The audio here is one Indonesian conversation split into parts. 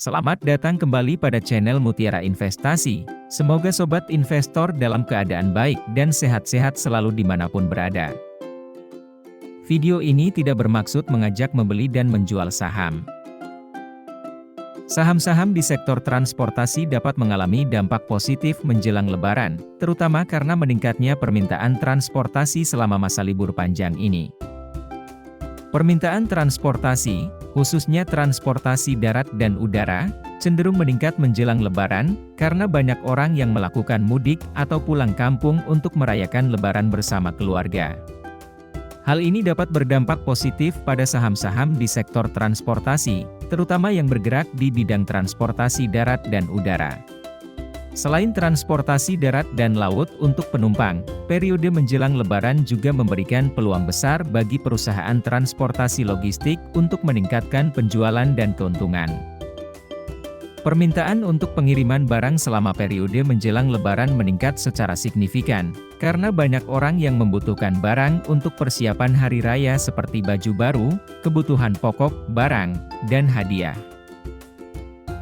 Selamat datang kembali pada channel Mutiara Investasi. Semoga sobat investor dalam keadaan baik dan sehat-sehat selalu dimanapun berada. Video ini tidak bermaksud mengajak membeli dan menjual saham. Saham-saham di sektor transportasi dapat mengalami dampak positif menjelang Lebaran, terutama karena meningkatnya permintaan transportasi selama masa libur panjang ini. Permintaan transportasi, khususnya transportasi darat dan udara, cenderung meningkat menjelang Lebaran, karena banyak orang yang melakukan mudik atau pulang kampung untuk merayakan Lebaran bersama keluarga. Hal ini dapat berdampak positif pada saham-saham di sektor transportasi, terutama yang bergerak di bidang transportasi darat dan udara. Selain transportasi darat dan laut untuk penumpang, periode menjelang Lebaran juga memberikan peluang besar bagi perusahaan transportasi logistik untuk meningkatkan penjualan dan keuntungan. Permintaan untuk pengiriman barang selama periode menjelang Lebaran meningkat secara signifikan, karena banyak orang yang membutuhkan barang untuk persiapan hari raya seperti baju baru, kebutuhan pokok, barang, dan hadiah.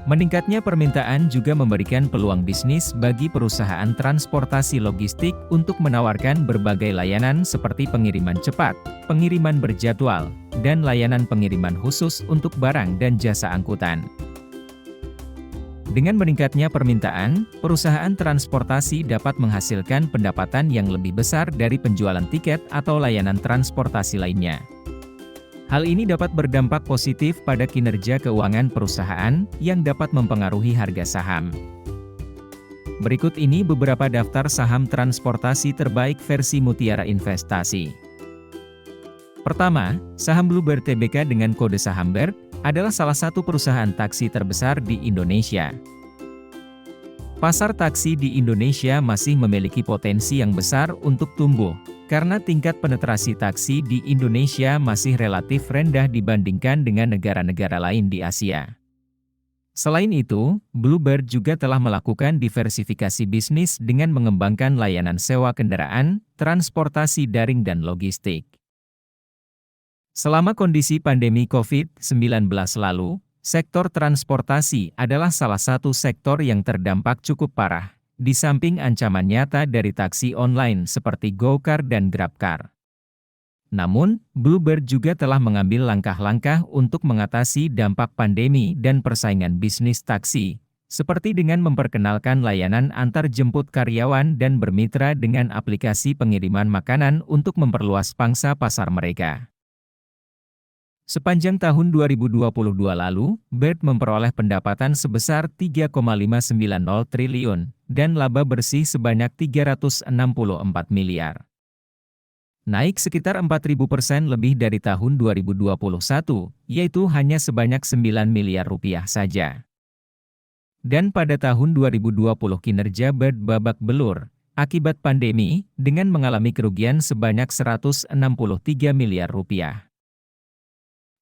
Meningkatnya permintaan juga memberikan peluang bisnis bagi perusahaan transportasi logistik untuk menawarkan berbagai layanan seperti pengiriman cepat, pengiriman berjadwal, dan layanan pengiriman khusus untuk barang dan jasa angkutan. Dengan meningkatnya permintaan, perusahaan transportasi dapat menghasilkan pendapatan yang lebih besar dari penjualan tiket atau layanan transportasi lainnya. Hal ini dapat berdampak positif pada kinerja keuangan perusahaan, yang dapat mempengaruhi harga saham. Berikut ini beberapa daftar saham transportasi terbaik versi Mutiara Investasi. Pertama, saham Bluebird Tbk dengan kode saham BERT, adalah salah satu perusahaan taksi terbesar di Indonesia. Pasar taksi di Indonesia masih memiliki potensi yang besar untuk tumbuh, karena tingkat penetrasi taksi di Indonesia masih relatif rendah dibandingkan dengan negara-negara lain di Asia. Selain itu, Bluebird juga telah melakukan diversifikasi bisnis dengan mengembangkan layanan sewa kendaraan, transportasi daring dan logistik. Selama kondisi pandemi COVID-19 lalu, sektor transportasi adalah salah satu sektor yang terdampak cukup parah, di samping ancaman nyata dari taksi online seperti GoCar dan GrabCar. Namun, Bluebird juga telah mengambil langkah-langkah untuk mengatasi dampak pandemi dan persaingan bisnis taksi, seperti dengan memperkenalkan layanan antar jemput karyawan dan bermitra dengan aplikasi pengiriman makanan untuk memperluas pangsa pasar mereka. Sepanjang tahun 2022 lalu, BIRD memperoleh pendapatan sebesar 3,590 triliun, dan laba bersih sebanyak 364 miliar. Naik sekitar 4.000% lebih dari tahun 2021, yaitu hanya sebanyak 9 miliar rupiah saja. Dan pada tahun 2020 kinerja BIRD babak belur, akibat pandemi, dengan mengalami kerugian sebanyak 163 miliar rupiah.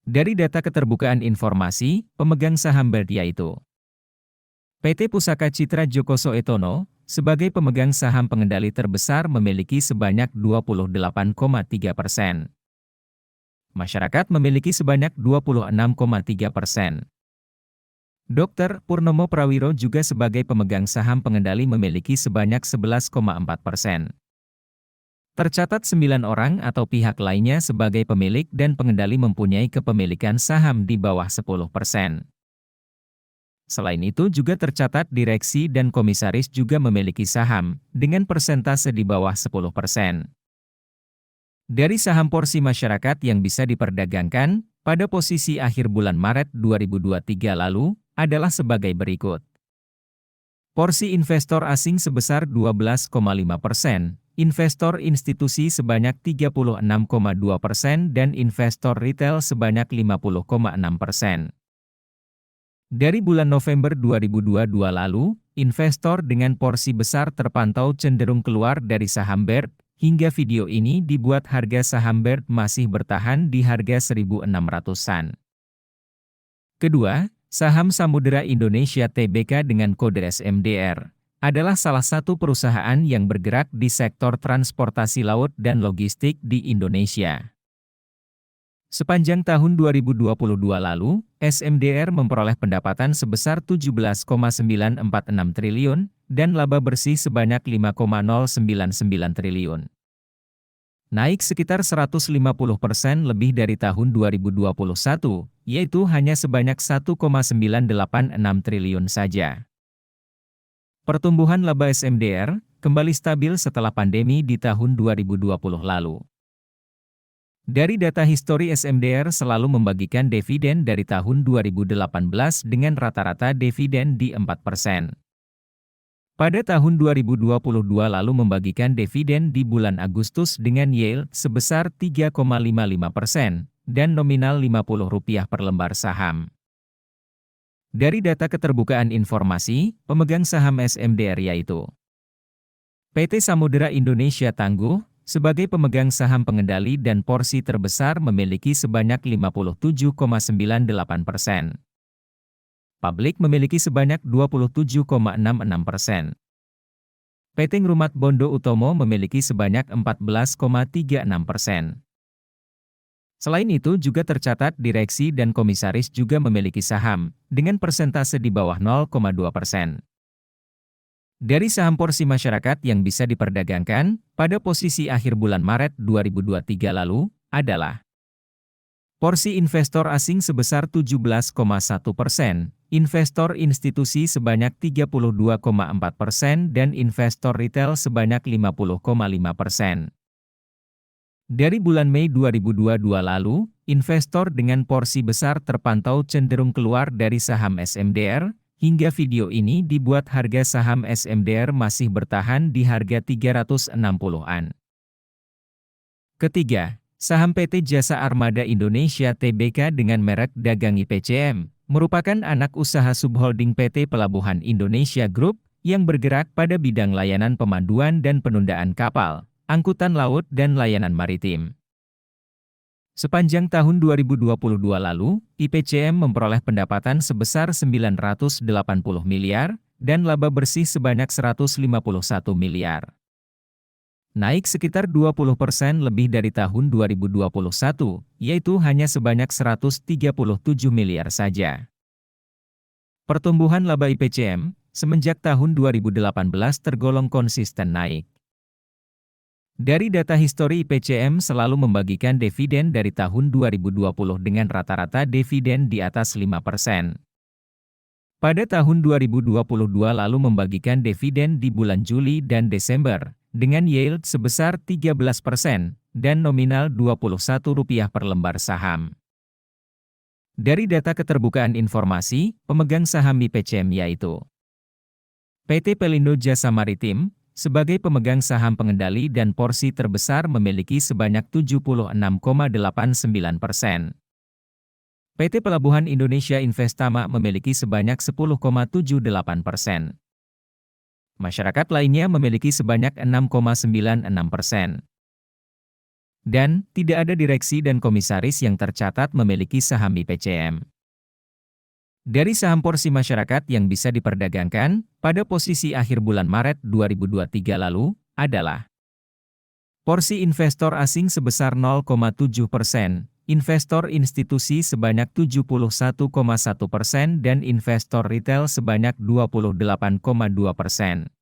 Dari data keterbukaan informasi, pemegang saham BIRD yaitu PT Pusaka Citra Djoko Soetono, sebagai pemegang saham pengendali terbesar memiliki sebanyak 28,3%. Masyarakat memiliki sebanyak 26,3%. Dr. Purnomo Prawiro juga sebagai pemegang saham pengendali memiliki sebanyak 11,4%. Tercatat 9 orang atau pihak lainnya sebagai pemilik dan pengendali mempunyai kepemilikan saham di bawah 10%. Selain itu juga tercatat direksi dan komisaris juga memiliki saham, dengan persentase di bawah 10%. Dari saham porsi masyarakat yang bisa diperdagangkan, pada posisi akhir bulan Maret 2023 lalu, adalah sebagai berikut. Porsi investor asing sebesar 12,5%. Investor institusi sebanyak 36,2% dan investor retail sebanyak 50,6%. Dari bulan November 2022 lalu, investor dengan porsi besar terpantau cenderung keluar dari saham BIRD, hingga video ini dibuat harga saham BIRD masih bertahan di harga 1.600-an. Kedua, saham Samudera Indonesia Tbk dengan kode SMDR. Adalah salah satu perusahaan yang bergerak di sektor transportasi laut dan logistik di Indonesia. Sepanjang tahun 2022 lalu, SMDR memperoleh pendapatan sebesar 17,946 triliun dan laba bersih sebanyak 5,099 triliun. Naik sekitar 150% lebih dari tahun 2021, yaitu hanya sebanyak 1,986 triliun saja. Pertumbuhan laba SMDR kembali stabil setelah pandemi di tahun 2020 lalu. Dari data histori SMDR selalu membagikan dividen dari tahun 2018 dengan rata-rata dividen di 4%. Pada tahun 2022 lalu membagikan dividen di bulan Agustus dengan yield sebesar 3,55% dan nominal Rp50 per lembar saham. Dari data keterbukaan informasi, pemegang saham SMDR yaitu PT Samudera Indonesia Tangguh, sebagai pemegang saham pengendali dan porsi terbesar memiliki sebanyak 57,98%. Publik memiliki sebanyak 27,66%. PT Ngrumat Bondo Utomo memiliki sebanyak 14,36%. Selain itu juga tercatat direksi dan komisaris juga memiliki saham, dengan persentase di bawah 0,2%. Dari saham porsi masyarakat yang bisa diperdagangkan, pada posisi akhir bulan Maret 2023 lalu, adalah porsi investor asing sebesar 17,1%, investor institusi sebanyak 32,4% dan investor retail sebanyak 50,5%. Dari bulan Mei 2022 lalu, investor dengan porsi besar terpantau cenderung keluar dari saham SMDR. Hingga video ini dibuat harga saham SMDR masih bertahan di harga 360-an. Ketiga, saham PT Jasa Armada Indonesia Tbk dengan merek dagang IPCM, merupakan anak usaha subholding PT Pelabuhan Indonesia Group, yang bergerak pada bidang layanan pemanduan dan penundaan kapal, angkutan laut dan layanan maritim. Sepanjang tahun 2022 lalu, IPCM memperoleh pendapatan sebesar 980 miliar, dan laba bersih sebanyak 151 miliar. Naik sekitar 20% lebih dari tahun 2021, yaitu hanya sebanyak 137 miliar saja. Pertumbuhan laba IPCM, semenjak tahun 2018 tergolong konsisten naik. Dari data histori IPCM selalu membagikan dividen dari tahun 2020 dengan rata-rata dividen di atas 5%. Pada tahun 2022 lalu membagikan dividen di bulan Juli dan Desember, dengan yield sebesar 13% dan nominal Rp21 per lembar saham. Dari data keterbukaan informasi, pemegang saham IPCM yaitu PT Pelindo Jasa Maritim, sebagai pemegang saham pengendali dan porsi terbesar memiliki sebanyak 76,89%. PT Pelabuhan Indonesia Investama memiliki sebanyak 10,78%. Masyarakat lainnya memiliki sebanyak 6,96%. Dan, tidak ada direksi dan komisaris yang tercatat memiliki saham IPCM. Dari saham porsi masyarakat yang bisa diperdagangkan, pada posisi akhir bulan Maret 2023 lalu, adalah porsi investor asing sebesar 0,7%, investor institusi sebanyak 71,1% dan investor retail sebanyak 28,2%.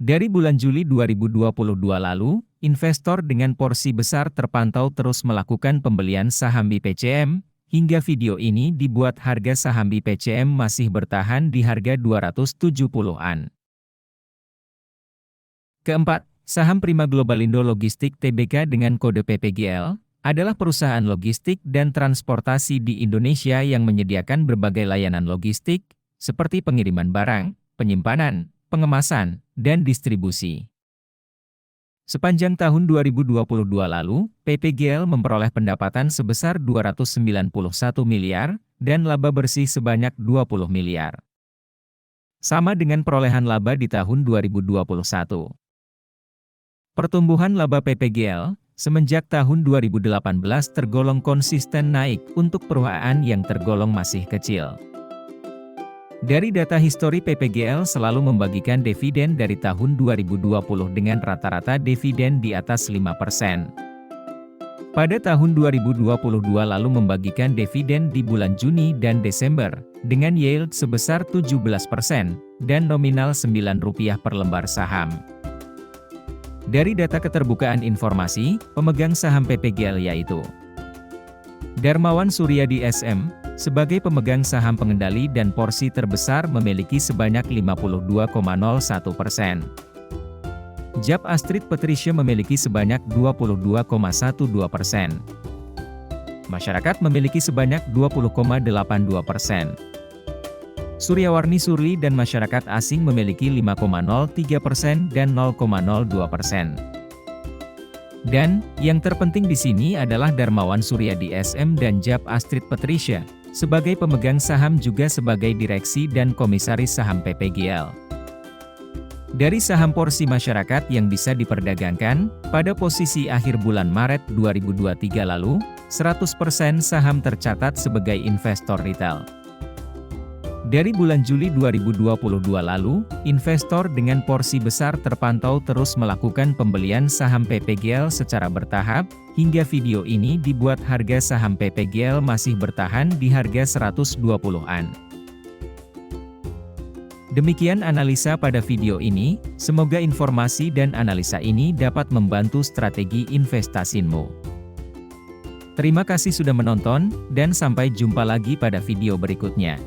Dari bulan Juli 2022 lalu, investor dengan porsi besar terpantau terus melakukan pembelian saham IPCM. Hingga video ini dibuat harga saham IPCM masih bertahan di harga 270-an. Keempat, saham Prima Globalindo Logistik Tbk dengan kode PPGL, adalah perusahaan logistik dan transportasi di Indonesia yang menyediakan berbagai layanan logistik, seperti pengiriman barang, penyimpanan, pengemasan, dan distribusi. Sepanjang tahun 2022 lalu, PPGL memperoleh pendapatan sebesar 291 miliar, dan laba bersih sebanyak 20 miliar. Sama dengan perolehan laba di tahun 2021. Pertumbuhan laba PPGL, semenjak tahun 2018 tergolong konsisten naik untuk perusahaan yang tergolong masih kecil. Dari data histori PPGL selalu membagikan dividen dari tahun 2020 dengan rata-rata dividen di atas 5%. pada tahun 2022 lalu membagikan dividen di bulan Juni dan Desember, dengan yield sebesar 17% dan nominal Rp9 per lembar saham. Dari data keterbukaan informasi, pemegang saham PPGL yaitu Darmawan Suryadi SM, sebagai pemegang saham pengendali dan porsi terbesar memiliki sebanyak 52,01%. JAP Astrid Patricia memiliki sebanyak 22,12%. Masyarakat memiliki sebanyak 20,82%. Suryawarni Surli dan masyarakat asing memiliki 5,03% dan 0,02%. Dan, yang terpenting di sini adalah Darmawan Suryadi SM dan JAP Astrid Patricia, sebagai pemegang saham juga sebagai direksi dan komisaris saham PPGL. Dari saham porsi masyarakat yang bisa diperdagangkan, pada posisi akhir bulan Maret 2023 lalu, 100% saham tercatat sebagai investor retail. Dari bulan Juli 2022 lalu, investor dengan porsi besar terpantau terus melakukan pembelian saham PPGL secara bertahap, hingga video ini dibuat harga saham PPGL masih bertahan di harga 120-an. Demikian analisa pada video ini, semoga informasi dan analisa ini dapat membantu strategi investasimu. Terima kasih sudah menonton, dan sampai jumpa lagi pada video berikutnya.